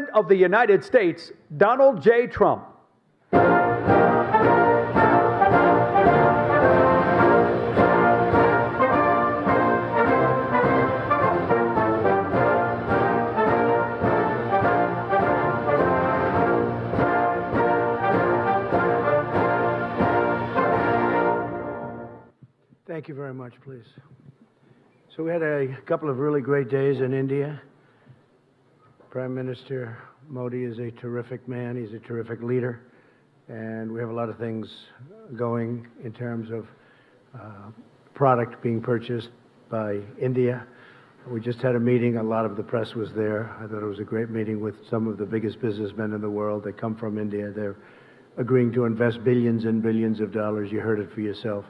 President of the United States, Donald J. Trump. Thank you very much, please. So we had a couple of really great days in India. Prime Minister Modi is a terrific man. He's a terrific leader. And we have a lot of things going in terms of product being purchased by India. We just had a meeting. A lot of the press was there. I thought it was a great meeting with some of the biggest businessmen in the world. They come from India. They're agreeing to invest billions and billions of dollars. You heard it for yourself.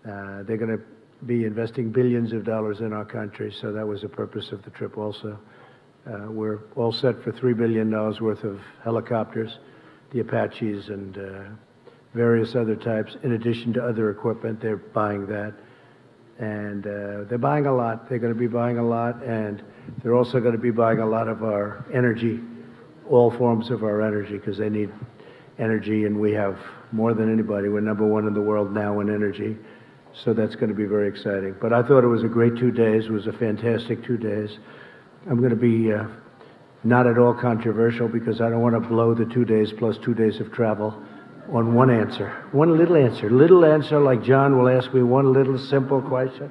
They're going to be investing billions of dollars in our country, so that was the purpose of the trip also. We're all set for $3 billion worth of helicopters, the Apaches and various other types, in addition to other equipment. They're buying that. And they're buying a lot. They're going to be buying a lot, and they're also going to be buying a lot of our energy, all forms of our energy, because they need energy, and we have more than anybody. We're number one in the world now in energy. So that's going to be very exciting. But I thought it was a great 2 days. It was a fantastic 2 days. I'm going to be not at all controversial because I don't want to blow the 2 days plus 2 days of travel on one answer. One little answer. Little answer like John will ask me one little simple question,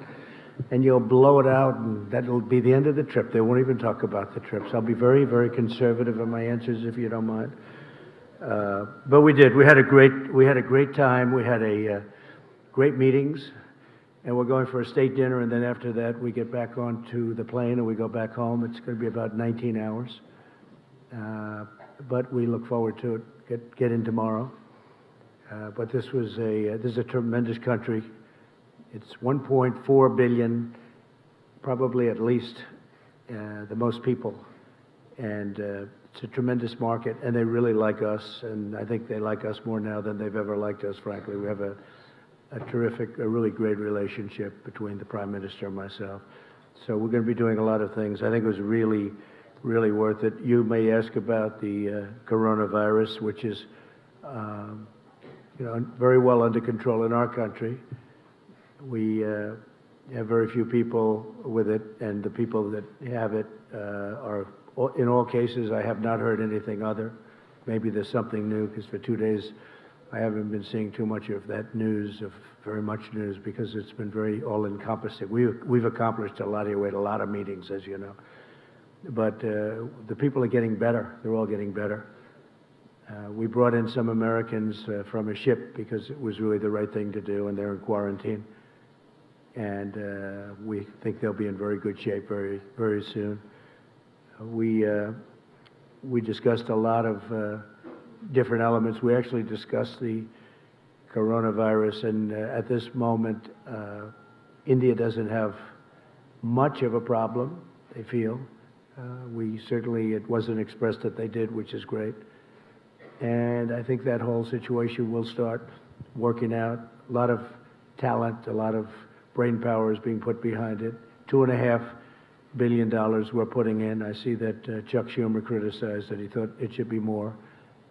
and you'll blow it out, and that'll be the end of the trip. They won't even talk about the trips. I'll be very, very conservative in my answers if you don't mind. But we did. We had a great time. We had great meetings, and we're going for a state dinner, and then after that we get back onto the plane and we go back home. It's going to be about 19 hours, but we look forward to it. Get in tomorrow. But this is a tremendous country. It's 1.4 billion, probably at least the most people, and it's a tremendous market, and they really like us, and I think they like us more now than they've ever liked us, frankly. We have a terrific, a really great relationship between the Prime Minister and myself. So we're going to be doing a lot of things. I think it was really, really worth it. You may ask about the coronavirus, which is very well under control in our country. We have very few people with it, and the people that have it are, in all cases, I have not heard anything other. Maybe there's something new, because for 2 days I haven't been seeing too much of that news, of very much news, because it's been very all-encompassing. We've accomplished a lot here. We had a lot of meetings, as you know. But the people are getting better. They're all getting better. We brought in some Americans from a ship because it was really the right thing to do, and they're in quarantine. And we think they'll be in very good shape very, very soon. We discussed a lot of different elements. We actually discussed the coronavirus, and at this moment, India doesn't have much of a problem, they feel. It wasn't expressed that they did, which is great. And I think that whole situation will start working out. A lot of talent, a lot of brain power is being put behind it. $2.5 billion we're putting in. I see that Chuck Schumer criticized that he thought it should be more.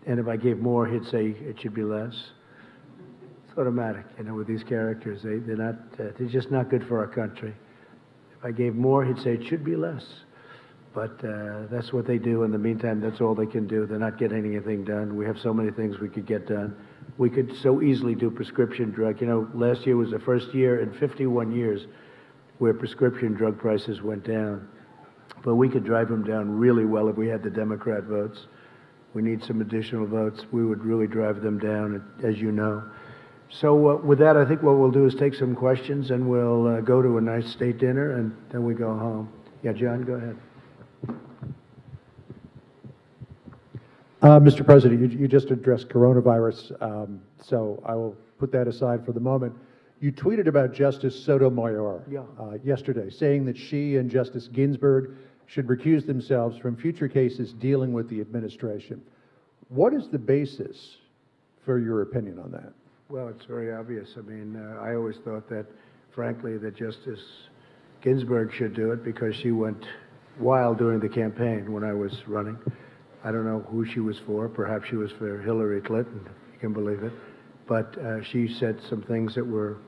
And if I gave more, he'd say it should be less. It's automatic, with these characters. They're just not good for our country. If I gave more, he'd say it should be less. But that's what they do. In the meantime, that's all they can do. They're not getting anything done. We have so many things we could get done. We could so easily do prescription drug. Last year was the first year in 51 years where prescription drug prices went down. But we could drive them down really well if we had the Democrat votes. We need some additional votes. We would really drive them down, as you know. So with that, I think what we'll do is take some questions, and we'll go to a nice state dinner, and then we go home. Yeah, John, go ahead. Mr. President, you just addressed coronavirus, so I will put that aside for the moment. You tweeted about Justice Sotomayor yesterday, saying that she and Justice Ginsburg should recuse themselves from future cases dealing with the administration. What is the basis for your opinion on that? Well, it's very obvious. I always thought that, frankly, that Justice Ginsburg should do it because she went while during the campaign when I was running. I don't know who she was for. Perhaps she was for Hillary Clinton, you can believe it. But she said some things that were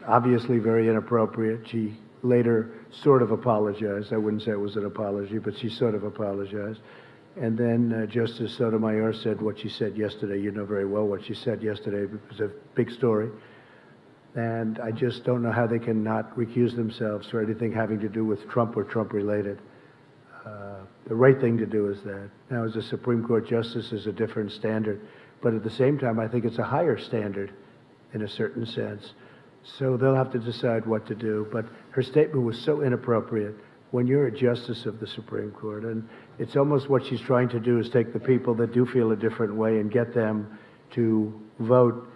obviously very inappropriate. She later sort of apologized. I wouldn't say it was an apology, but she sort of apologized. And then Justice Sotomayor said what she said yesterday. You know very well what she said yesterday. It was a big story. And I just don't know how they can not recuse themselves for anything having to do with Trump or Trump-related. The right thing to do is that. Now, as a Supreme Court justice is a different standard, but at the same time, I think it's a higher standard in a certain sense. So they'll have to decide what to do. But her statement was so inappropriate when you're a justice of the Supreme Court. And it's almost what she's trying to do is take the people that do feel a different way and get them to vote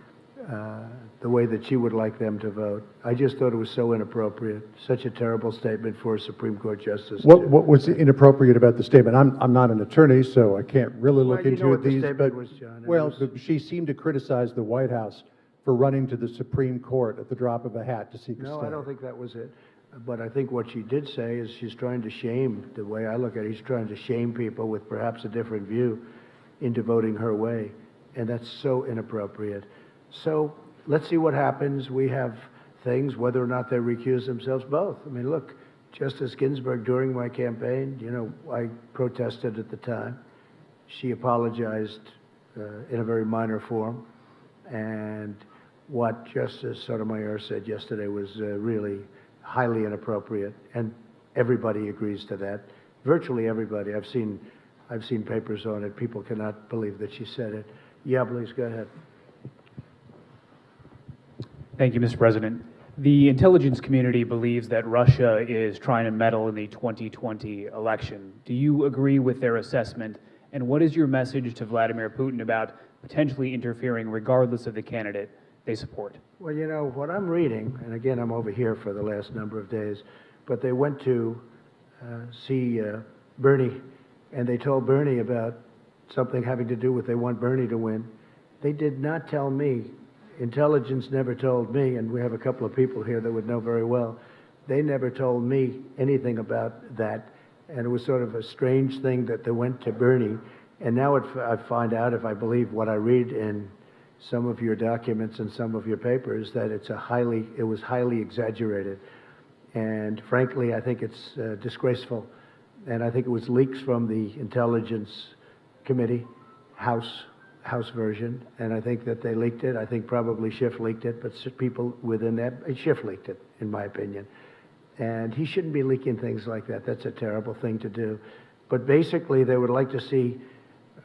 the way that she would like them to vote. I just thought it was so inappropriate. Such a terrible statement for a Supreme Court justice. What was inappropriate about the statement? I'm not an attorney, so I can't really look Well, you into know what the these. statement But was, John. It well, was- she seemed to criticize the White House for running to the Supreme Court at the drop of a hat to seek a No, stay. I don't think that was it. But I think what she did say is she's trying to shame, the way I look at it, she's trying to shame people with perhaps a different view into voting her way. And that's so inappropriate. So let's see what happens. We have things, whether or not they recuse themselves, both. I mean, look, Justice Ginsburg, during my campaign, you know, I protested at the time. She apologized in a very minor form. And what Justice Sotomayor said yesterday was really highly inappropriate, and everybody agrees to that. Virtually everybody. I've seen papers on it. People cannot believe that she said it. Yeah, please go ahead. Thank you, Mr. President. The intelligence community believes that Russia is trying to meddle in the 2020 election. Do you agree with their assessment? And what is your message to Vladimir Putin about potentially interfering regardless of the candidate they support? Well, you know, what I'm reading, and again, I'm over here for the last number of days, but they went to see Bernie, and they told Bernie about something having to do with they want Bernie to win. They did not tell me. Intelligence never told me, and we have a couple of people here that would know very well. They never told me anything about that, and it was sort of a strange thing that they went to Bernie. And now I find out, if I believe what I read in some of your documents and some of your papers, that it was highly exaggerated. And frankly, I think it's disgraceful. And I think it was leaks from the Intelligence Committee, House version, and I think that they leaked it. I think probably Schiff leaked it, but people within that, Schiff leaked it, in my opinion. And he shouldn't be leaking things like that. That's a terrible thing to do. But basically, they would like to see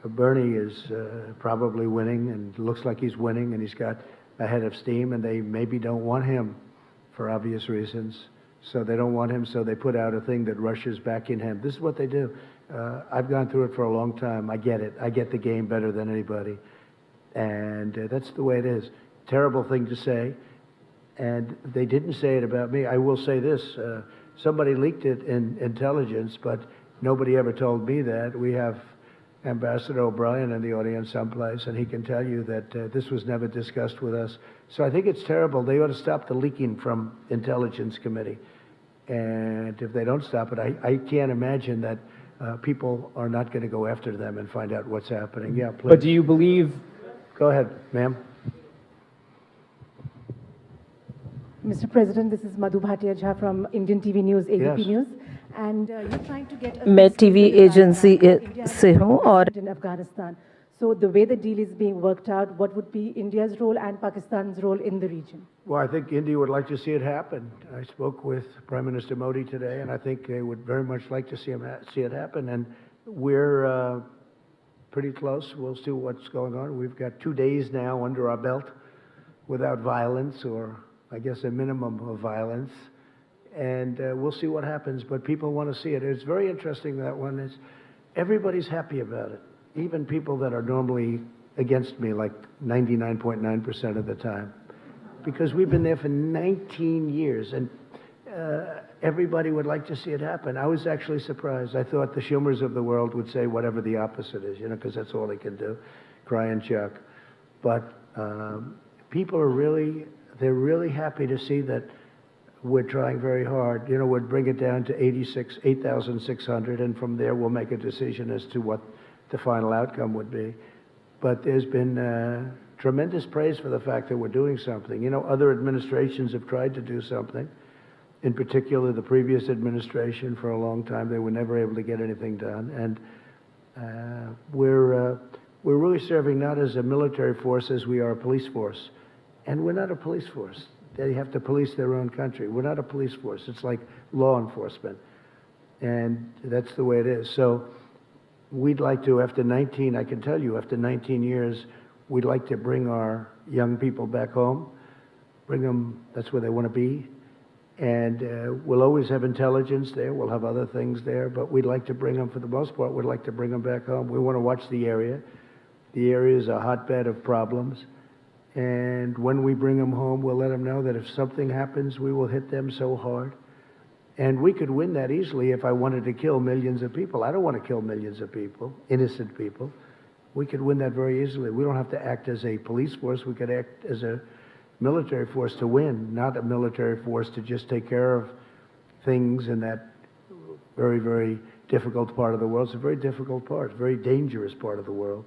Bernie is probably winning, and looks like he's winning, and he's got a head of steam, and they maybe don't want him for obvious reasons. So they don't want him, so they put out a thing that Russia's backing him. This is what they do. I've gone through it for a long time. I get it. I get the game better than anybody. And that's the way it is. Terrible thing to say. And they didn't say it about me. I will say this. Somebody leaked it in intelligence, but nobody ever told me that. We have Ambassador O'Brien in the audience someplace, and he can tell you that this was never discussed with us. So I think it's terrible. They ought to stop the leaking from Intelligence Committee. And if they don't stop it, I can't imagine that people are not going to go after them and find out what's happening. Yeah, please. But do you believe... Go ahead, ma'am. Mr. President, this is Madhu Bhatia Jha from Indian TV News, ABP Yes. News. And you're trying to get... मैं TV agency से हूं और in Afghanistan. So the way the deal is being worked out, what would be India's role and Pakistan's role in the region? Well, I think India would like to see it happen. I spoke with Prime Minister Modi today, and I think they would very much like to see it happen. And we're pretty close. We'll see what's going on. We've got 2 days now under our belt without violence, or I guess a minimum of violence. And we'll see what happens, but people want to see it. It's very interesting, that one is, everybody's happy about it. Even people that are normally against me, like 99.9% of the time. Because we've been there for 19 years, and everybody would like to see it happen. I was actually surprised. I thought the Schumers of the world would say whatever the opposite is, because that's all they can do, cry and chuck. But people are they're really happy to see that we're trying very hard. You know, we'd bring it down to 8,600, and from there we'll make a decision as to what the final outcome would be. But there's been tremendous praise for the fact that we're doing something. You know, other administrations have tried to do something. In particular, the previous administration, for a long time, they were never able to get anything done. And we're really serving not as a military force as we are a police force. And we're not a police force. They have to police their own country. We're not a police force. It's like law enforcement. And that's the way it is. So we'd like to, after 19, I can tell you, after 19 years, we'd like to bring our young people back home, bring them, that's where they want to be. And we'll always have intelligence there. We'll have other things there. But we'd like to bring them, for the most part, we'd like to bring them back home. We want to watch the area. The area is a hotbed of problems. And when we bring them home, we'll let them know that if something happens, we will hit them so hard. And we could win that easily if I wanted to kill millions of people. I don't want to kill millions of people, innocent people. We could win that very easily. We don't have to act as a police force. We could act as a military force to win, not a military force to just take care of things in that very, very difficult part of the world. It's a very difficult part, very dangerous part of the world.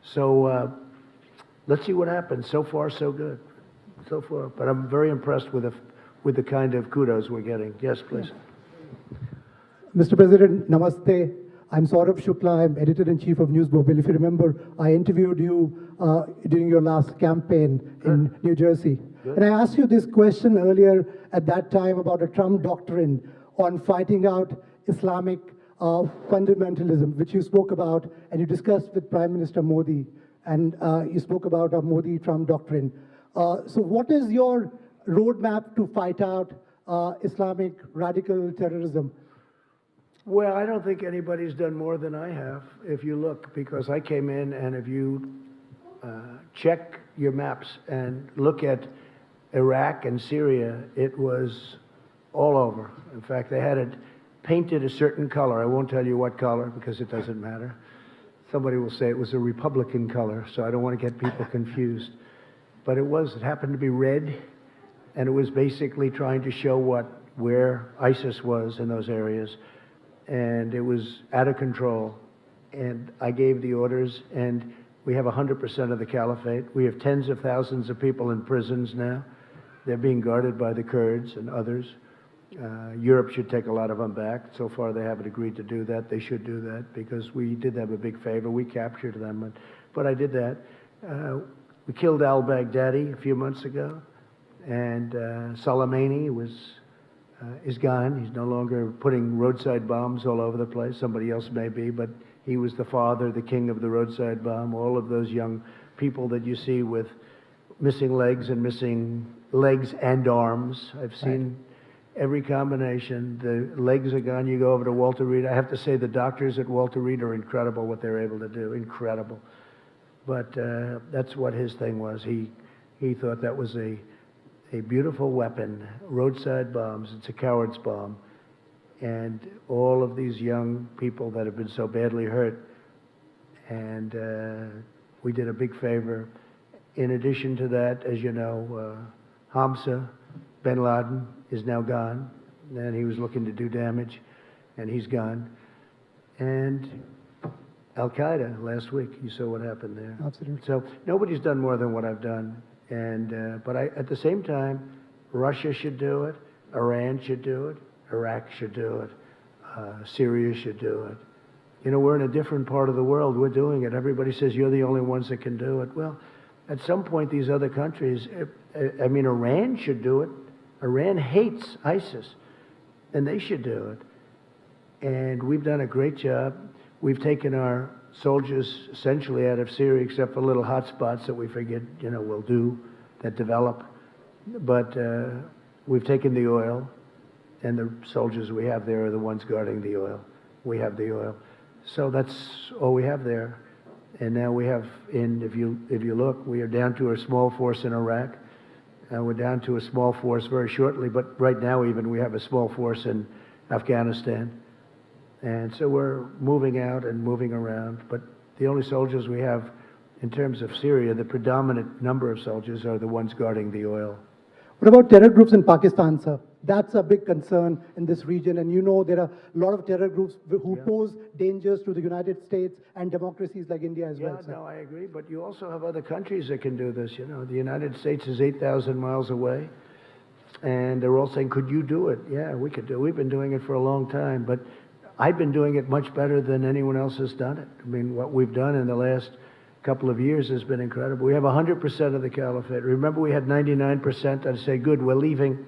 So let's see what happens. So far, so good. So far. But I'm very impressed with the kind of kudos we're getting. Yes, please. Mr. President, namaste. I'm Saurabh Shukla. I'm editor-in-chief of News Mobile. If you remember, I interviewed you during your last campaign in New Jersey. And I asked you this question earlier at that time about a Trump doctrine on fighting out Islamic fundamentalism, which you spoke about, and you discussed with Prime Minister Modi, and you spoke about a Modi-Trump doctrine. So what is your roadmap to fight out Islamic radical terrorism? Well, I don't think anybody's done more than I have, if you look, because I came in, and if you check your maps and look at Iraq and Syria, it was all over. In fact, they had it painted a certain color. I won't tell you what color because it doesn't matter. Somebody will say it was a Republican color, so I don't want to get people confused. But it happened to be red, and it was basically trying to show where ISIS was in those areas. And it was out of control. And I gave the orders, and we have 100% of the caliphate. We have tens of thousands of people in prisons now. They're being guarded by the Kurds and others. Europe should take a lot of them back. So far, they haven't agreed to do that. They should do that because we did them a big favor. We captured them, but I did that. We killed al-Baghdadi a few months ago, and Soleimani is gone. He's no longer putting roadside bombs all over the place. Somebody else may be, but he was the father, the king of the roadside bomb. All of those young people that you see with missing legs and arms. I've seen every combination. The legs are gone. You go over to Walter Reed. I have to say the doctors at Walter Reed are incredible what they're able to do. Incredible. But that's what his thing was. He thought that was a beautiful weapon, roadside bombs. It's a coward's bomb. And all of these young people that have been so badly hurt, and we did a big favor. In addition to that, as you know, Hamza bin Laden is now gone, and he was looking to do damage, and he's gone. And Al-Qaeda last week, you saw what happened there. Absolutely. So nobody's done more than what I've done. And but at the same time, Russia should do it, Iran should do it, Iraq should do it, Syria should do it. You know, we're in a different part of the world. We're doing it. Everybody says you're the only ones that can do it. Well, at some point, these other countries, I mean, Iran should do it. Iran hates ISIS, and they should do it. And we've done a great job. We've taken our soldiers essentially out of Syria, except for little hot spots that we figured, will do, that develop. But we've taken the oil, and the soldiers we have there are the ones guarding the oil. We have the oil. So that's all we have there. And now we have, if you look, we are down to a small force in Iraq. We're down to a small force very shortly, but right now even we have a small force in Afghanistan. And so we're moving out and moving around, but the only soldiers we have in terms of Syria, the predominant number of soldiers are the ones guarding the oil. What about terror groups in Pakistan, sir? That's a big concern in this region, and you know there are a lot of terror groups who pose dangers to the United States and democracies like India as well, sir. No, I agree, but you also have other countries that can do this, you know. The United States is 8,000 miles away, and they're all saying, could you do it? Yeah, we could do it. We've been doing it for a long time, but I've been doing it much better than anyone else has done it. I mean, what we've done in the last couple of years has been incredible. We have 100% of the caliphate. Remember, we had 99%. I'd say, good, we're leaving.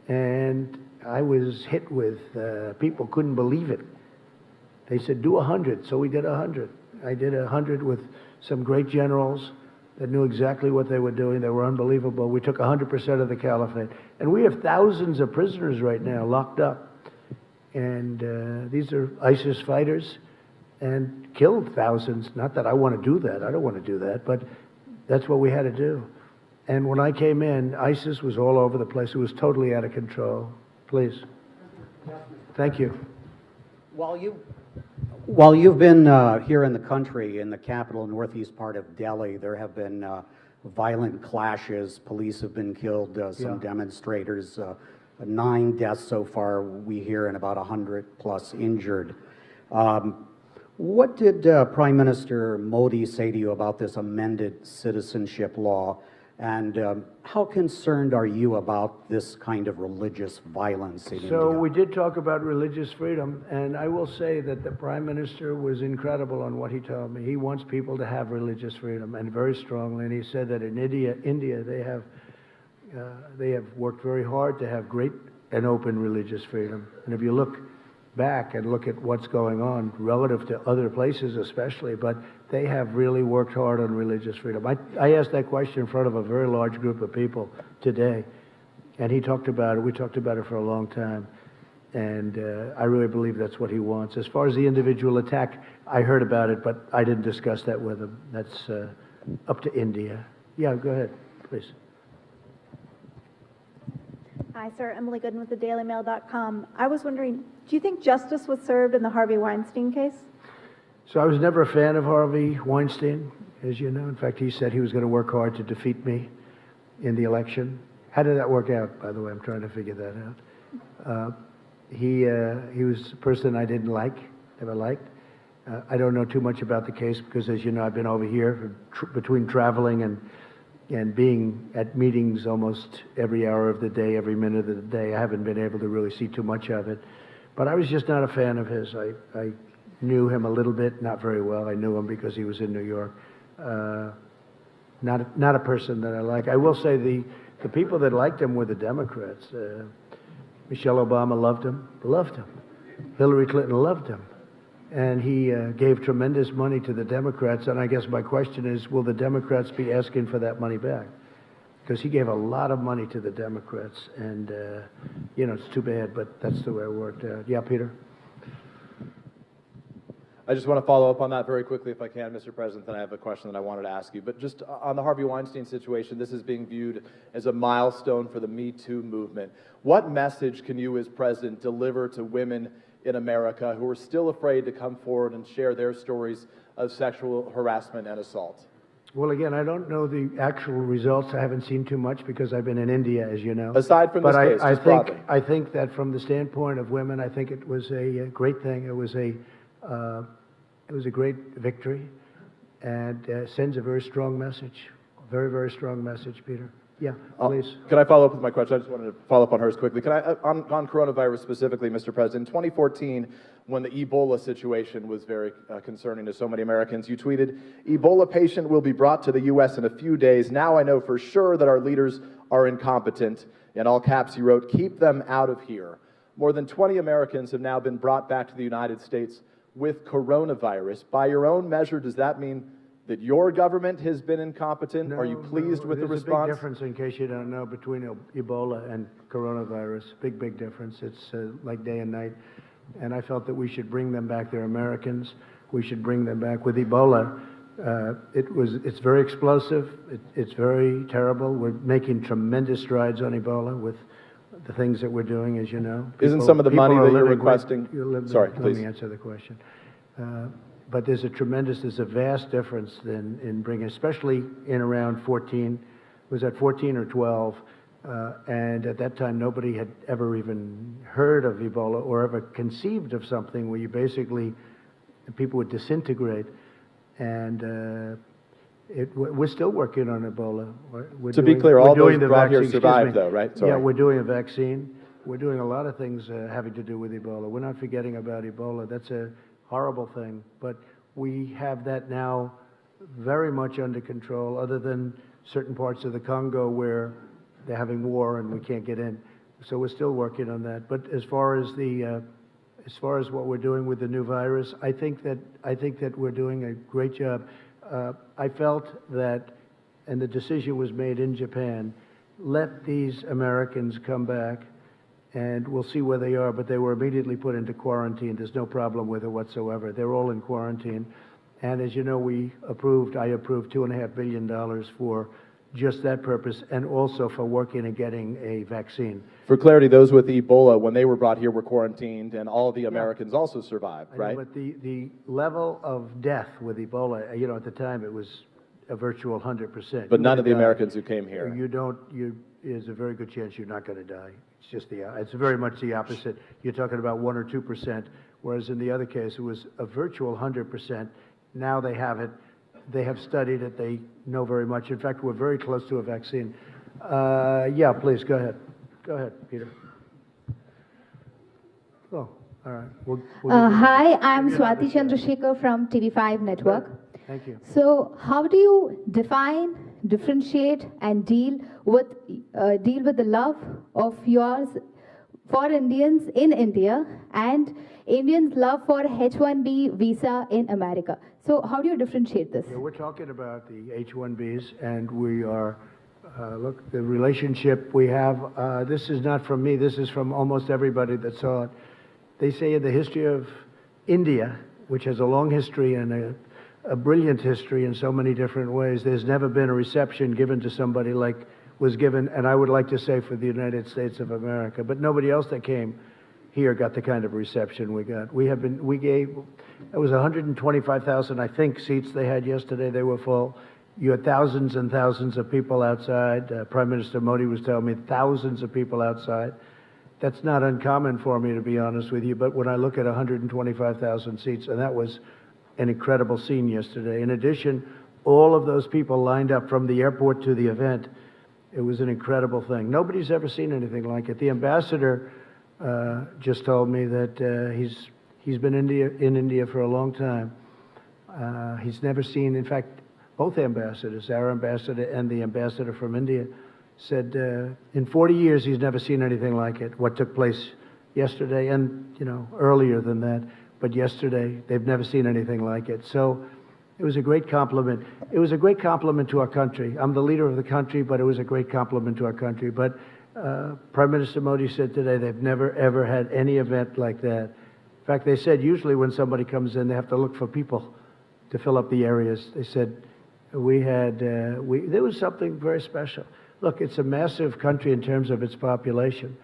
And I was hit with, people couldn't believe it. They said, do 100, so we did 100. I did 100 with some great generals that knew exactly what they were doing. They were unbelievable. We took 100% of the caliphate. And we have thousands of prisoners right now locked up. And these are ISIS fighters and killed thousands. Not that I want to do that. I don't want to do that. But that's what we had to do. And when I came in, ISIS was all over the place. It was totally out of control. Please. Thank you. While you've been here in the country, in the capital northeast part of Delhi, there have been violent clashes. Police have been killed, some demonstrators, 9 deaths so far, we hear, and about 100 plus injured. What did Prime Minister Modi say to you about this amended citizenship law? And how concerned are you about this kind of religious violence in India? So we did talk about religious freedom, and I will say that the Prime Minister was incredible on what he told me. He wants people to have religious freedom, and very strongly. And he said that in India they have worked very hard to have great and open religious freedom. And if you look back and look at what's going on relative to other places especially, but they have really worked hard on religious freedom. I asked that question in front of a very large group of people today, and he talked about it. We talked about it for a long time, and I really believe that's what he wants. As far as the individual attack, I heard about it, but I didn't discuss that with him. That's up to India. Yeah, go ahead, please. Hi, sir. Emily Gooden with thedailymail.com. I was wondering, do you think justice was served in the Harvey Weinstein case? So I was never a fan of Harvey Weinstein, as you know. In fact, he said he was going to work hard to defeat me in the election. How did that work out, by the way? I'm trying to figure that out. He was a person I didn't like, never liked. I don't know too much about the case because, as you know, I've been over here between traveling and being at meetings almost every hour of the day, every minute of the day. I haven't been able to really see too much of it. But I was just not a fan of his. I knew him a little bit, not very well. I knew him because he was in New York. Not a person that I like. I will say the people that liked him were the Democrats. Michelle Obama loved him. Hillary Clinton loved him. And he gave tremendous money to the Democrats. And I guess my question is, will the Democrats be asking for that money back? Because he gave a lot of money to the Democrats. And, you know, it's too bad, but that's the way it worked out. Yeah, Peter? I just want to follow up on that very quickly, if I can, Mr. President. Then I have a question that I wanted to ask you. But just on the Harvey Weinstein situation, this is being viewed as a milestone for the Me Too movement. What message can you, as president, deliver to women in America who are still afraid to come forward and share their stories of sexual harassment and assault? Well, again, I don't know the actual results. I haven't seen too much because I've been in India, as you know. Aside from this case, just broadly. I think that from the standpoint of women, I think it was a great thing. It was a great victory, and sends a very strong message. Very, very strong message, Peter. Yeah, please. Can I follow up with my question? I just wanted to follow up on hers quickly. Can I, on coronavirus specifically, Mr. President, in 2014, when the Ebola situation was very concerning to so many Americans, you tweeted, "Ebola patient will be brought to the U.S. in a few days. Now I know for sure that our leaders are incompetent." In all caps, you wrote, "Keep them out of here." More than 20 Americans have now been brought back to the United States with coronavirus. By your own measure, does that mean that your government has been incompetent? Are you pleased with the response? There's a big difference, in case you don't know, between Ebola and coronavirus. Big difference. It's like day and night. And I felt that we should bring them back. They're Americans. We should bring them back. With Ebola, it's very explosive. It's very terrible. We're making tremendous strides on Ebola with the things that we're doing, as you know. Isn't some of the money that you're requesting? Sorry, please. Let me answer the question. But there's a vast difference in bringing, especially in around 14, was that 14 or 12, And at that time, nobody had ever even heard of Ebola or ever conceived of something where you basically, people would disintegrate. And we're still working on Ebola. To be clear, all those brought here survived, though, right? Sorry. Yeah, we're doing a vaccine. We're doing a lot of things having to do with Ebola. We're not forgetting about Ebola. That's a horrible thing. But we have that now very much under control, other than certain parts of the Congo where they're having war and we can't get in. So we're still working on that. But as far as what we're doing with the new virus, I think that we're doing a great job. I felt that, and the decision was made in Japan, let these Americans come back and we'll see where they are, but they were immediately put into quarantine. There's no problem with it whatsoever. They're all in quarantine. And as you know, I approved $2.5 billion for just that purpose, and also for working and getting a vaccine. For clarity, those with Ebola, when they were brought here, were quarantined, and all of the Americans also survived, right? But the level of death with Ebola, at the time it was a virtual 100%. But none of the Americans who came here. There's a very good chance you're not going to die. It's just it's very much the opposite. You're talking about 1 or 2%, whereas in the other case it was a virtual 100%. Now they have it. They have studied it. They know very much. In fact, we're very close to a vaccine. Yeah, please, go ahead. Go ahead, Peter. Oh, all right. Hi, I'm Swati Chandrasekhar from TV5 Network. Thank you. So how do you define, differentiate, and deal with the love of yours for Indians in India and Indians' love for H-1B visa in America? So how do you differentiate this? Yeah, we're talking about the H-1Bs, and we are, look, the relationship we have, this is not from me, this is from almost everybody that saw it. They say in the history of India, which has a long history and a brilliant history in so many different ways, there's never been a reception given to somebody like was given, and I would like to say for the United States of America, but nobody else that came here got the kind of reception we got. It was 125,000, I think, seats they had yesterday. They were full. You had thousands and thousands of people outside. Prime Minister Modi was telling me thousands of people outside. That's not uncommon for me, to be honest with you, but when I look at 125,000 seats, and that was an incredible scene yesterday. In addition, all of those people lined up from the airport to the event. It was an incredible thing. Nobody's ever seen anything like it. The ambassador just told me that he's been in India for a long time. He's never seen, in fact, both ambassadors, our ambassador and the ambassador from India, said in 40 years he's never seen anything like it, what took place yesterday and, earlier than that. But yesterday, they've never seen anything like it. So it was a great compliment. It was a great compliment to our country. I'm the leader of the country, but it was a great compliment to our country. But Prime Minister Modi said today they've never, ever had any event like that. In fact, they said usually when somebody comes in, they have to look for people to fill up the areas. They said there was something very special. Look, it's a massive country in terms of its population,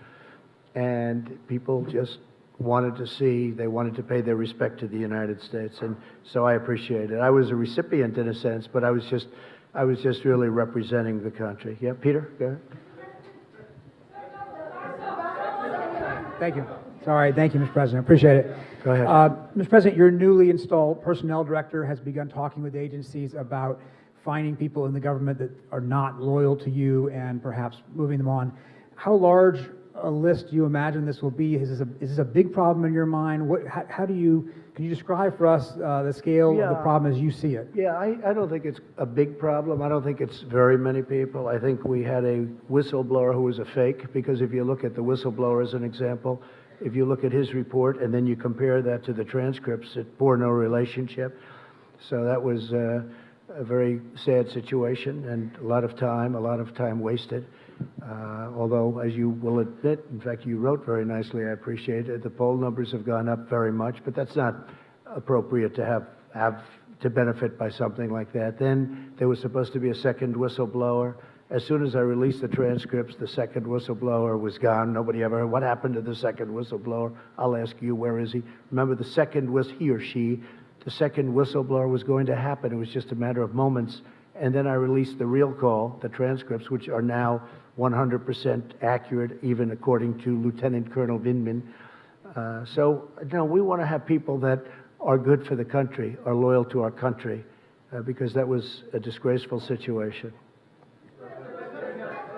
and people just wanted to pay their respect to the United States, and so I appreciate it. I was a recipient in a sense, but I was just really representing the country. Yeah, Peter, go ahead. Thank you. Sorry, thank you, Mr. President. Appreciate it. Go ahead. Mr. President, your newly installed personnel director has begun talking with agencies about finding people in the government that are not loyal to you and perhaps moving them on. How large a list do you imagine this will be? Is this a big problem in your mind? Can you describe for us the scale of the problem as you see it? Yeah, I don't think it's a big problem. I don't think it's very many people. I think we had a whistleblower who was a fake, because if you look at the whistleblower as an example, if you look at his report and then you compare that to the transcripts, it bore no relationship. So that was a very sad situation, and a lot of time wasted. Although, as you will admit, in fact, you wrote very nicely, I appreciate it, the poll numbers have gone up very much, but that's not appropriate to have to benefit by something like that. Then there was supposed to be a second whistleblower. As soon as I released the transcripts, the second whistleblower was gone. Nobody ever heard, what happened to the second whistleblower? I'll ask you, where is he? Remember, the second was he or she. The second whistleblower was going to happen. It was just a matter of moments. And then I released the real call, the transcripts, which are now 100% accurate, even according to Lieutenant Colonel Vindman. So, no, we want to have people that are good for the country, are loyal to our country, because that was a disgraceful situation.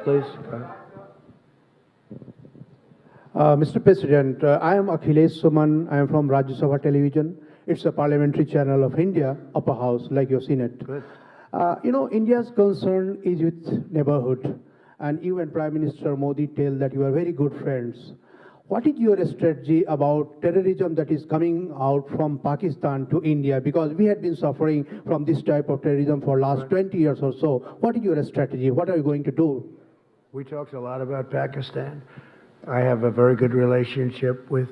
Please. Mr. President, I am Akhilesh Suman. I am from Rajya Sabha Television. It's a parliamentary channel of India, upper house, like you've seen it. Good. India's concern is with neighborhood, and you and Prime Minister Modi tell that you are very good friends. What is your strategy about terrorism that is coming out from Pakistan to India? Because we had been suffering from this type of terrorism for last 20 years or so. What is your strategy? What are you going to do? We talked a lot about Pakistan. I have a very good relationship with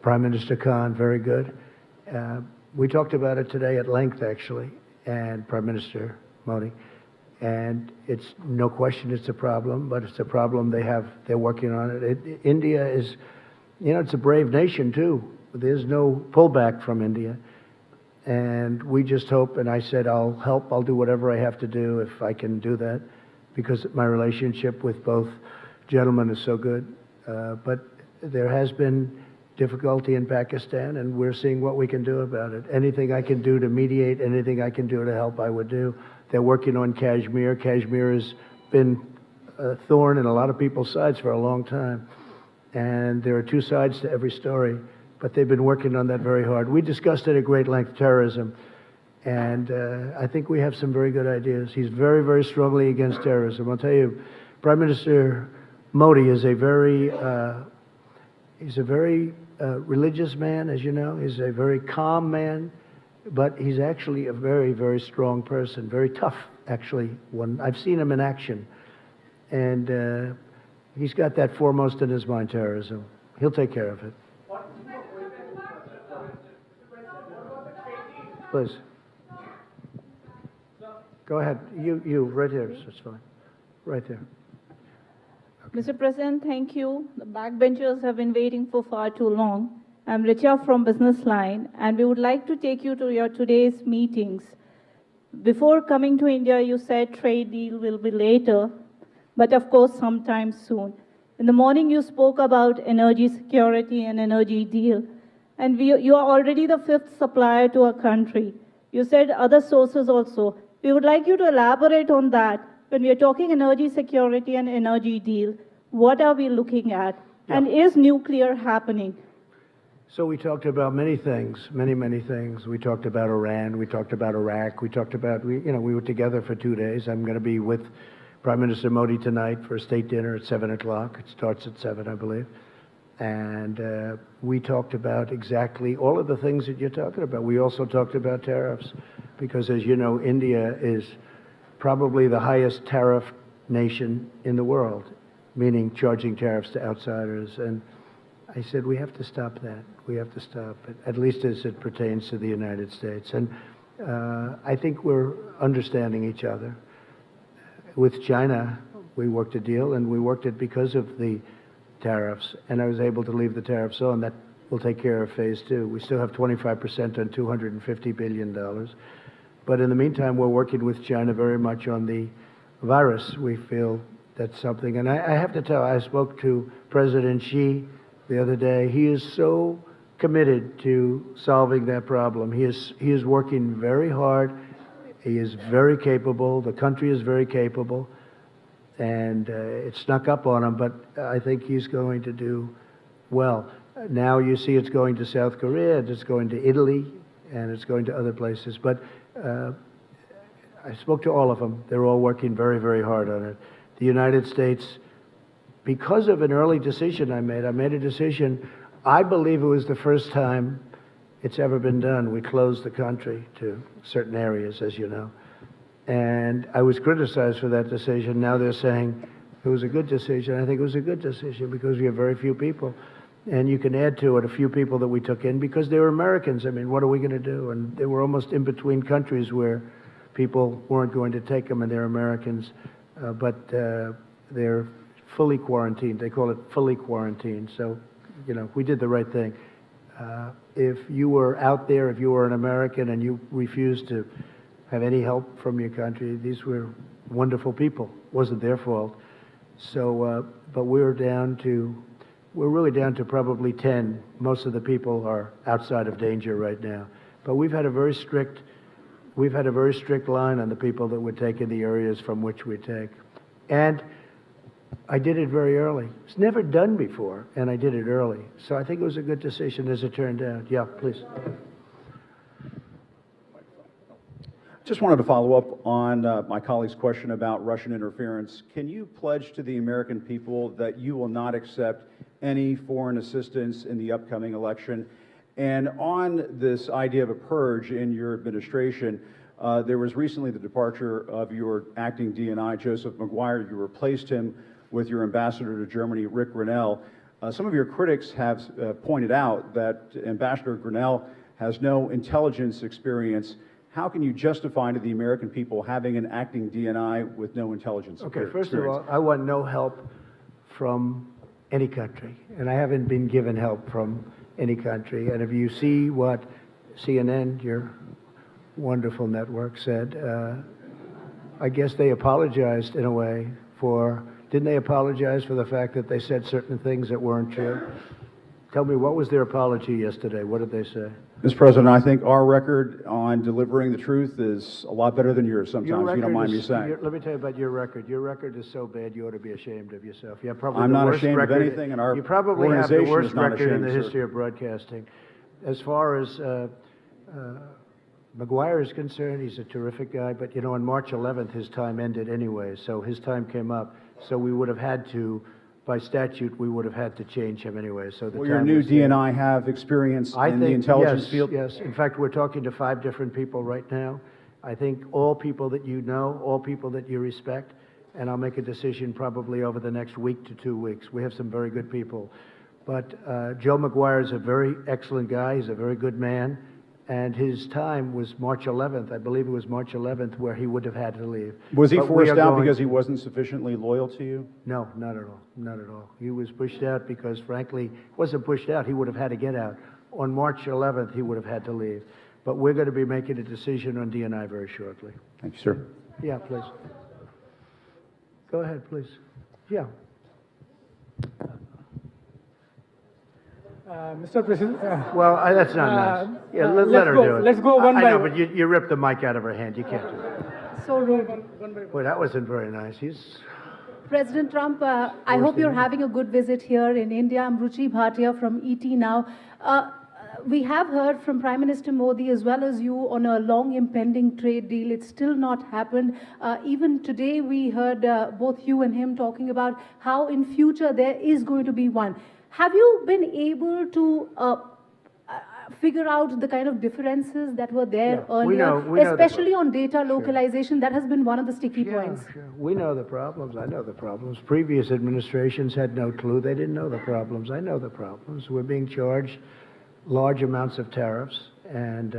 Prime Minister Khan, very good. We talked about it today at length, actually, and Prime Minister Modi. And it's no question it's a problem, but it's a problem they're working on it. India is, it's a brave nation too. There's no pullback from India. And we just hope, and I said, I'll help, I'll do whatever I have to do if I can do that, because my relationship with both gentlemen is so good. But there has been difficulty in Pakistan, and we're seeing what we can do about it. Anything I can do to mediate, anything I can do to help, I would do. They're working on Kashmir. Kashmir has been a thorn in a lot of people's sides for a long time. And there are two sides to every story, but they've been working on that very hard. We discussed it at great length, terrorism, and I think we have some very good ideas. He's very, very strongly against terrorism. I'll tell you, Prime Minister Modi is a very religious man, as you know. He's a very calm man, but he's actually a very, very strong person, very tough, actually. I've seen him in action, and he's got that foremost in his mind, terrorism. He'll take care of it. Please. Go ahead. You, right here. It's fine. Right there. Mr. President, thank you. The backbenchers have been waiting for far too long. I'm Richa from Business Line, and we would like to take you to your today's meetings. Before coming to India, you said trade deal will be later, but of course sometime soon. In the morning, you spoke about energy security and energy deal, and you are already the 5th supplier to our country. You said other sources also. We would like you to elaborate on that. When we are talking energy security and energy deal, what are we looking at? Yeah. And is nuclear happening? So we talked about many things, many things. We talked about Iran, we talked about Iraq, we talked about, we were together for 2 days. I'm going to be with Prime Minister Modi tonight for a state dinner at 7 o'clock. It starts at 7, I believe. And we talked about exactly all of the things that you're talking about. We also talked about tariffs, because as you know, India is probably the highest tariff nation in the world, meaning charging tariffs to outsiders. And I said, we have to stop that. We have to stop it, at least as it pertains to the United States. And I think we're understanding each other. With China, we worked a deal, and we worked it because of the tariffs. And I was able to leave the tariffs on. That will take care of phase 2. We still have 25% on $250 billion. But in the meantime, we're working with China very much on the virus. We feel that's something. And I have to tell, I spoke to President Xi the other day. He is so committed to solving that problem. He is working very hard. He is very capable. The country is very capable. And it snuck up on him, but I think he's going to do well. Now you see it's going to South Korea, it's going to Italy, and it's going to other places. But I spoke to all of them. They're all working very, very hard on it. The United States, because of an early decision I made a decision. I believe it was the first time it's ever been done. We closed the country to certain areas, as you know. And I was criticized for that decision. Now they're saying it was a good decision. I think it was a good decision because we have very few people. And you can add to it a few people that we took in because they were Americans. I mean, what are we going to do? And they were almost in between countries where people weren't going to take them, and they're Americans. But they're fully quarantined. They call it fully quarantined. So, we did the right thing. If you were out there, if you were an American and you refused to have any help from your country, these were wonderful people. It wasn't their fault. So, but we're really down to probably 10. Most of the people are outside of danger right now. But we've had a very strict line on the people that would take in the areas from which we take. And I did it very early. It's never done before, and I did it early. So I think it was a good decision as it turned out. Yeah, please. Just wanted to follow up on my colleague's question about Russian interference. Can you pledge to the American people that you will not accept any foreign assistance in the upcoming election? And on this idea of a purge in your administration, there was recently the departure of your acting DNI, Joseph Maguire. You replaced him with your ambassador to Germany, Rick Grinnell. Some of your critics have pointed out that Ambassador Grinnell has no intelligence experience. How can you justify to the American people having an acting DNI with no intelligence experience? Okay, first of all, I want no help from any country, and I haven't been given help from any country. And if you see what CNN, your wonderful network, said, I guess they apologized in a way for, didn't they apologize for the fact that they said certain things that weren't true? Tell me, what was their apology yesterday? What did they say? Mr. President, I think our record on delivering the truth is a lot better than yours sometimes, if you don't mind me saying. Let me tell you about your record. Your record is so bad you ought to be ashamed of yourself. You have probably I'm the not worst ashamed record, of anything, and our you probably have the organization worst is not record in ashamed, the sir. history of broadcasting. As far as Maguire is concerned, he's a terrific guy, but you know, on March 11th, his time ended anyway, so his time came up, so we would have had to, by statute, we would have had to change him anyway. So the Will your time new was there. DNI have experience I in think, the intelligence yes, field? Yes. In fact, we're talking to 5 different people right now. I think all people that you know, all people that you respect, and I'll make a decision probably over the next week to 2 weeks. We have some very good people. But Joe Maguire is a very excellent guy. He's a very good man. And his time was March 11th. I believe it was March 11th where he would have had to leave. Was he But we forced are out going- because he wasn't sufficiently loyal to you? No, not at all. Not at all. He was pushed out because, frankly, he wasn't pushed out. He would have had to get out. On March 11th, he would have had to leave. But we're going to be making a decision on DNI very shortly. Thank you, sir. Yeah, please. Go ahead, please. Yeah. Mr. President. Well, that's not nice. Yeah, let her do it. Let's go one I by know, one. but you ripped the mic out of her hand. You can't do that. So rude. Well, that wasn't very nice. He's... President Trump, I hope you're having a good visit here in India. I'm Ruchi Bhatia from ET Now. We have heard from Prime Minister Modi as well as you on a long impending trade deal. It's still not happened. Even today we heard both you and him talking about how in future there is going to be one. Have you been able to figure out the kind of differences that were there earlier, we know especially on data localization? That has been one of the sticky points. Sure. We know the problems. I know the problems. Previous administrations had no clue. They didn't know the problems. I know the problems. We're being charged large amounts of tariffs, and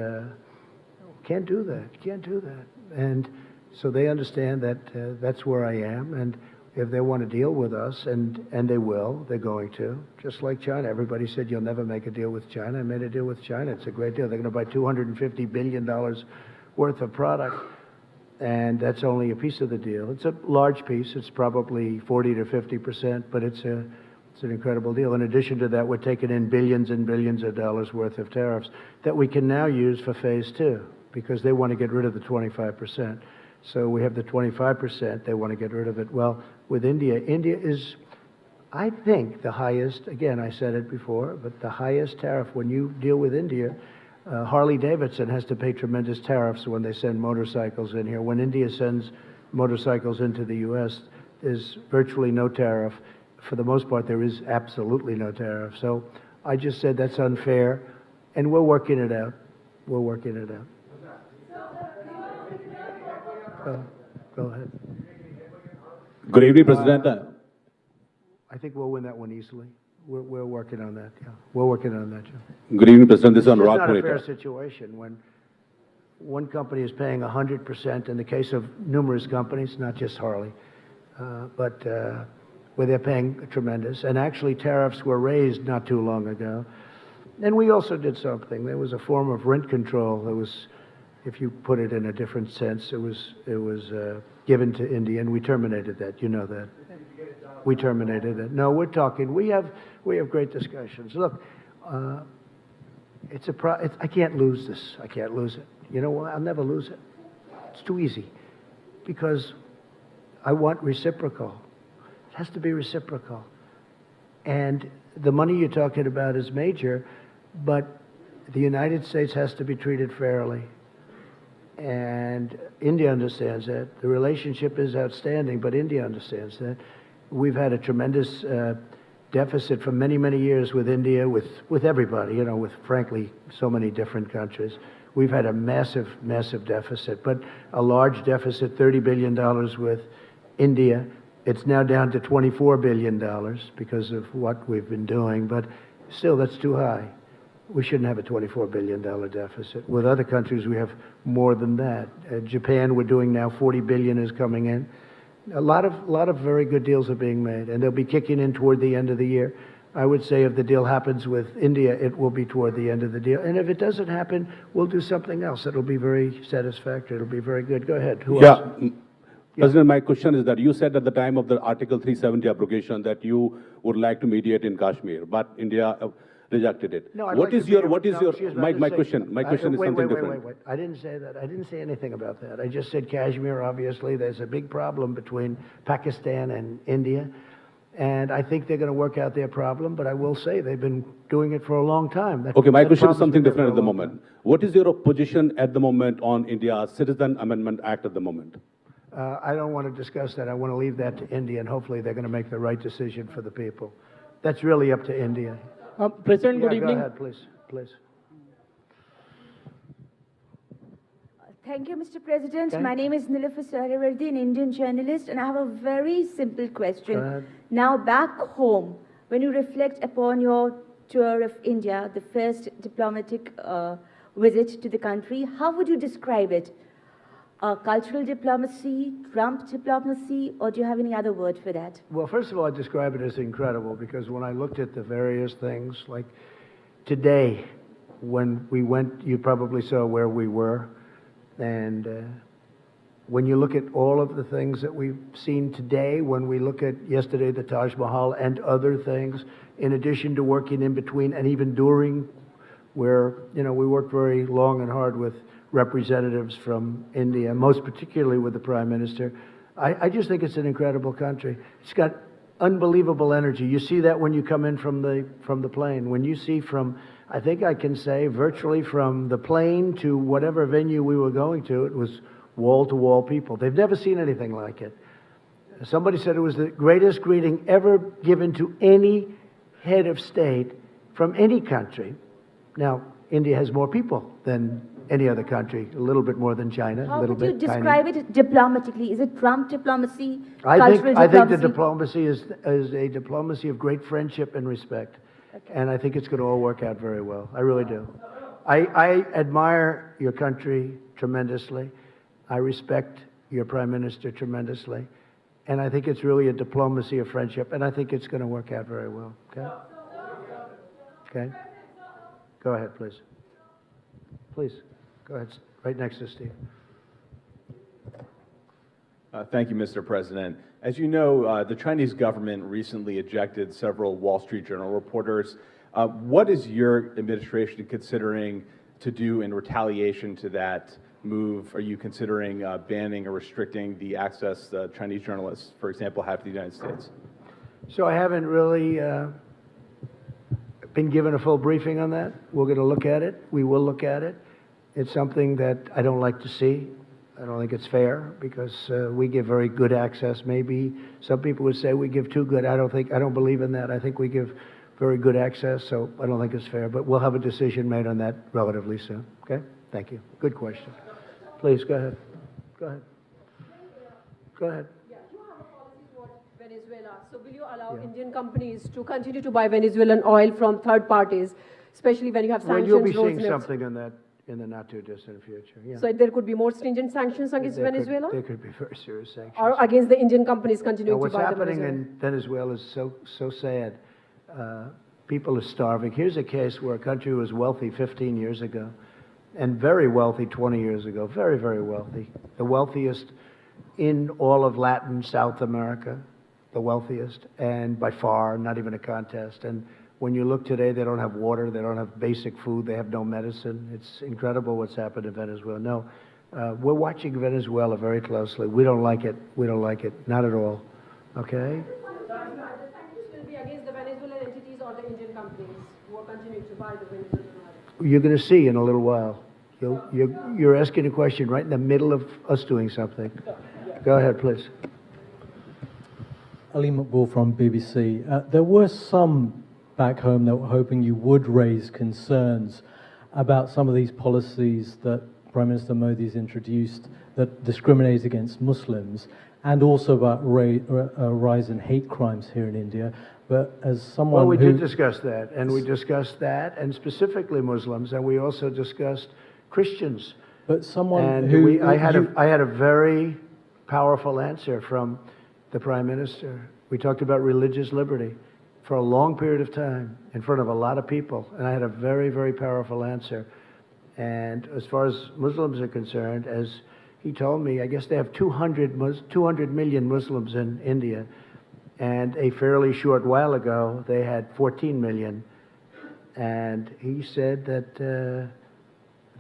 can't do that. Can't do that. And so they understand that that's where I am, and if they want to deal with us, and they will, they're going to, just like China. Everybody said you'll never make a deal with China. I made a deal with China. It's a great deal. They're going to buy $250 billion worth of product, and that's only a piece of the deal. It's a large piece. It's probably 40 to 50%, but it's an incredible deal. In addition to that, we're taking in billions and billions of dollars worth of tariffs that we can now use for phase 2, because they want to get rid of the 25%. So we have the 25%, they want to get rid of it. Well, with India, India is, I think, the highest, again, I said it before, but the highest tariff when you deal with India. Harley Davidson has to pay tremendous tariffs when they send motorcycles in here. When India sends motorcycles into the U.S., there's virtually no tariff. For the most part, there is absolutely no tariff. So I just said that's unfair, and we're working it out. We're working it out. Go ahead. Good evening, President. I think we'll win that one easily. We're working on that, yeah. We're working on that, Joe. Good evening, President. This is It's Anurag not a fair Purita. situation when one company is paying 100% in the case of numerous companies, not just Harley, but where they're paying tremendous. And actually, tariffs were raised not too long ago. And we also did something. There was a form of rent control that was, if you put it in a different sense, it was given to India, and we terminated that. You know that. We terminated it. No, we're talking. We have great discussions. Look, I can't lose this. I can't lose it. You know why? I'll never lose it. It's too easy. Because I want reciprocal. It has to be reciprocal. And the money you're talking about is major, but the United States has to be treated fairly. And India understands that. The relationship is outstanding, but India understands that. We've had a tremendous deficit for many, many years with India, with everybody, you know, with, frankly, so many different countries. We've had a massive, massive deficit, but a large deficit, $30 billion with India. It's now down to $24 billion because of what we've been doing, but still, that's too high. We shouldn't have a $24 billion deficit. With other countries, we have more than that. Japan, we're doing now $40 billion is coming in. A lot of very good deals are being made, and they'll be kicking in toward the end of the year. I would say if the deal happens with India, it will be toward the end of the deal. And if it doesn't happen, we'll do something else. It'll be very satisfactory. It'll be very good. Go ahead. Who else? President, my question is that you said at the time of the Article 370 abrogation that you would like to mediate in Kashmir, but India rejected it. No, my question is something different. Wait. I didn't say that. I didn't say anything about that. I just said Kashmir, obviously, there's a big problem between Pakistan and India. And I think they're going to work out their problem, but I will say they've been doing it for a long time. Okay, my question is something different at the moment. What is your position at the moment on India's Citizen Amendment Act at the moment? I don't want to discuss that. I want to leave that to India, and hopefully they're going to make the right decision for the people. That's really up to India. President, good evening. Go ahead, please. Thank you, Mr. President. My name is Nilüfer Sahravardi, an Indian journalist, and I have a very simple question. Now, back home, when you reflect upon your tour of India, the first diplomatic visit to the country, how would you describe it? Cultural diplomacy, Trump diplomacy, or do you have any other word for that? Well, first of all, I describe it as incredible because when I looked at the various things, like today, when we went, you probably saw where we were. And when you look at all of the things that we've seen today, when we look at yesterday, the Taj Mahal and other things, in addition to working in between and even during, where, you know, we worked very long and hard with representatives from India, most particularly with the Prime Minister. I just think it's an incredible country. It's got unbelievable energy. You see that when you come in from the plane. When you see from, I think I can say, virtually from the plane to whatever venue we were going to, it was wall-to-wall people. They've never seen anything like it. Somebody said it was the greatest greeting ever given to any head of state from any country. Now, India has more people than any other country, a little bit more than China. How a little would you bit describe it diplomatically? Is it Trump diplomacy, I cultural diplomacy? think the diplomacy is a diplomacy of great friendship and respect. Okay. And I think it's going to all work out very well. I really do. I admire your country tremendously. I respect your Prime Minister tremendously. And I think it's really a diplomacy of friendship, and I think it's going to work out very well. Okay? Okay? Go ahead, please. Please, go ahead. Right next to Steve. Thank you, Mr. President. As you know, the Chinese government recently ejected several Wall Street Journal reporters. What is your administration considering to do in retaliation to that move? Are you considering banning or restricting the access Chinese journalists, for example, have to the United States? So I haven't really been given a full briefing on that. We're going to look at it. We will look at it. It's something that I don't like to see. I don't think it's fair because we give very good access. Maybe some people would say we give too good. I don't believe in that. I think we give very good access, so I don't think it's fair. But we'll have a decision made on that relatively soon. Okay? Thank you. Good question. Please, go ahead. Go ahead. Go ahead. Venezuela. So will you allow Indian companies to continue to buy Venezuelan oil from third parties, especially when you have sanctions? Well, you'll be seeing something on that in the not-too-distant future. Yeah. So there could be more stringent sanctions against Venezuela? There could be very serious sanctions. Or against the Indian companies continuing to buy What's happening in Venezuela is so sad. People are starving. Here's a case where a country was wealthy 15 years ago and very wealthy 20 years ago. Very, very wealthy. The wealthiest in all of Latin South America. the wealthiest, and by far, not even a contest. And when you look today, they don't have water, they don't have basic food, they have no medicine. It's incredible what's happened in Venezuela. No, we're watching Venezuela very closely. We don't like it. We don't like it. Not at all. Okay? The sanctions will be against the Venezuelan entities or the Indian companies who are continuing to buy the Venezuelan oil. You're going to see in a little while. You're asking a question right in the middle of us doing something. Go ahead, please. Ali Maqbool from BBC. There were some back home that were hoping you would raise concerns about some of these policies that Prime Minister Modi's introduced that discriminate against Muslims, and also about a rise in hate crimes here in India. But as someone Well, we did discuss that, and we discussed that, and specifically Muslims, and we also discussed Christians. But someone and I had a very powerful answer from the Prime Minister. We talked about religious liberty for a long period of time in front of a lot of people, and I had a very, very powerful answer. And as far as Muslims are concerned, as he told me, I guess they have 200 million Muslims in India, and a fairly short while ago they had 14 million. And he said that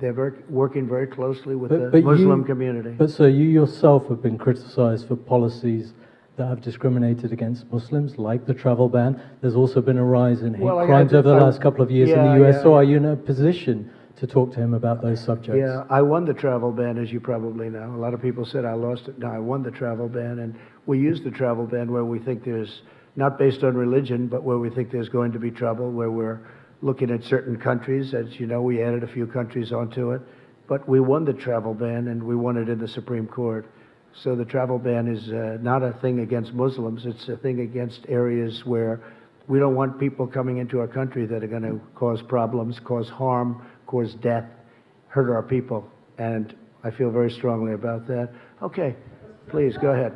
they're working very closely with the Muslim community. But sir, you yourself have been criticized for policies that have discriminated against Muslims, like the travel ban. There's also been a rise in hate crimes over the last couple of years in the US. So are you in a position to talk to him about those subjects? Yeah, I won the travel ban, as you probably know. A lot of people said I lost it. No, I won the travel ban, and we use the travel ban where we think there's, not based on religion, but where we think there's going to be trouble, where we're looking at certain countries. As you know, we added a few countries onto it. But we won the travel ban, and we won it in the Supreme Court. So the travel ban is not a thing against Muslims. It's a thing against areas where we don't want people coming into our country that are going to cause problems, cause harm, cause death, hurt our people. And I feel very strongly about that. Okay, please, go ahead.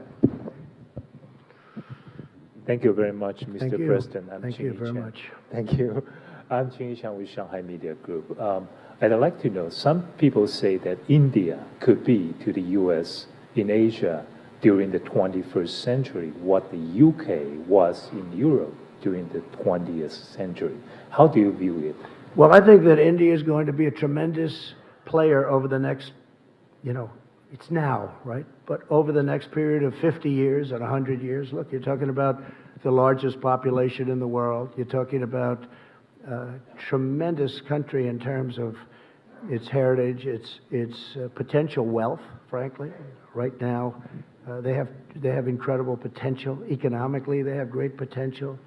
Thank you very much, Mr. President. Thank you very much. Thank you. I'm Qing Yixiang with Shanghai Media Group. I'd like to know, some people say that India could be to the U.S. in Asia during the 21st century what the UK was in Europe during the 20th century. How do you view it? Well, I think that India is going to be a tremendous player over the next, it's now, right? But over the next period of 50 years and 100 years, look, you're talking about the largest population in the world. You're talking about a tremendous country in terms of its heritage, its potential wealth, frankly. Right now, they have incredible potential. Economically, they have great potential.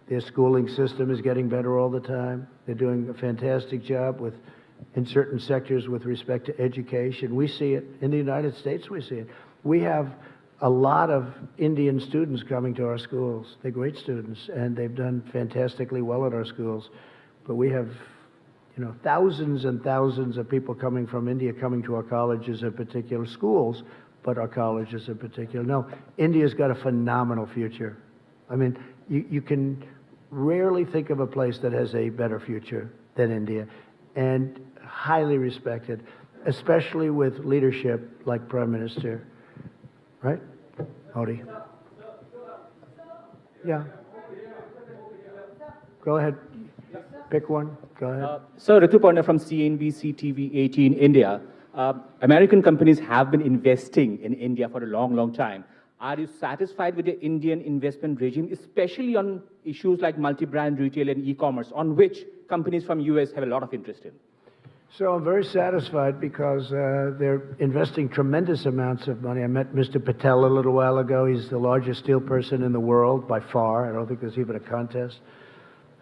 Their schooling system is getting better all the time. They're doing a fantastic job in certain sectors with respect to education. We see it in the United States. We see it. We have a lot of Indian students coming to our schools. They're great students, and they've done fantastically well at our schools. But we have, thousands and thousands of people coming from India coming to our colleges in particular, schools, but our colleges in particular. No, India's got a phenomenal future. I mean, you can rarely think of a place that has a better future than India, and highly respected, especially with leadership like Prime Minister, right? Modi. Yeah. Go ahead. Pick one. Go ahead. So, Ritu Parna from CNBC TV 18 India. American companies have been investing in India for a long, long time. Are you satisfied with the Indian investment regime, especially on issues like multi-brand retail and e-commerce, on which companies from US have a lot of interest in? So I'm very satisfied because they're investing tremendous amounts of money. I met Mr. Patel a little while ago. He's the largest steel person in the world by far. I don't think there's even a contest.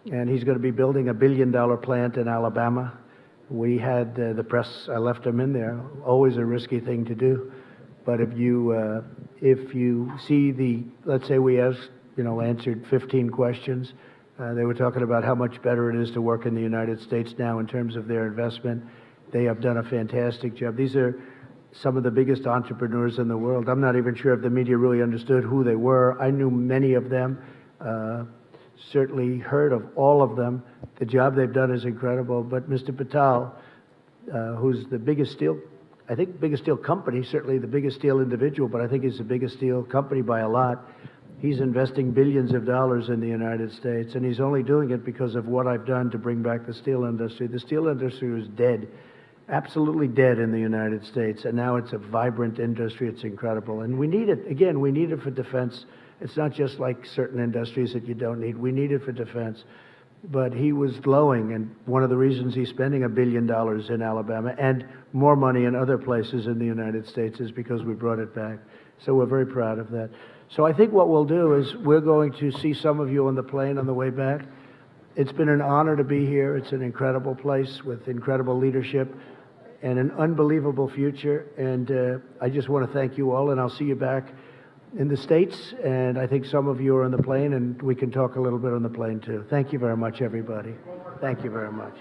And he's going to be building a $1 billion plant in Alabama. We had the press, I left him in there, always a risky thing to do. But if you see let's say we asked, answered 15 questions, they were talking about how much better it is to work in the United States now in terms of their investment. They have done a fantastic job. These are some of the biggest entrepreneurs in the world. I'm not even sure if the media really understood who they were. I knew many of them, certainly heard of all of them. The job they've done is incredible. But Mr. Patel, who's the biggest steel company, certainly the biggest steel individual, but I think he's the biggest steel company by a lot. He's investing billions of dollars in the United States, and he's only doing it because of what I've done to bring back the steel industry. The steel industry was dead, absolutely dead in the United States, and now it's a vibrant industry. It's incredible. And we need it. Again, we need it for defense. It's not just like certain industries that you don't need. We need it for defense. But he was glowing, and one of the reasons he's spending $1 billion in Alabama and more money in other places in the United States is because we brought it back. So we're very proud of that. So I think what we'll do is we're going to see some of you on the plane on the way back. It's been an honor to be here. It's an incredible place with incredible leadership and an unbelievable future. And I just want to thank you all, and I'll see you back in the States, and I think some of you are on the plane, and we can talk a little bit on the plane too. Thank you very much, everybody. Thank you very much.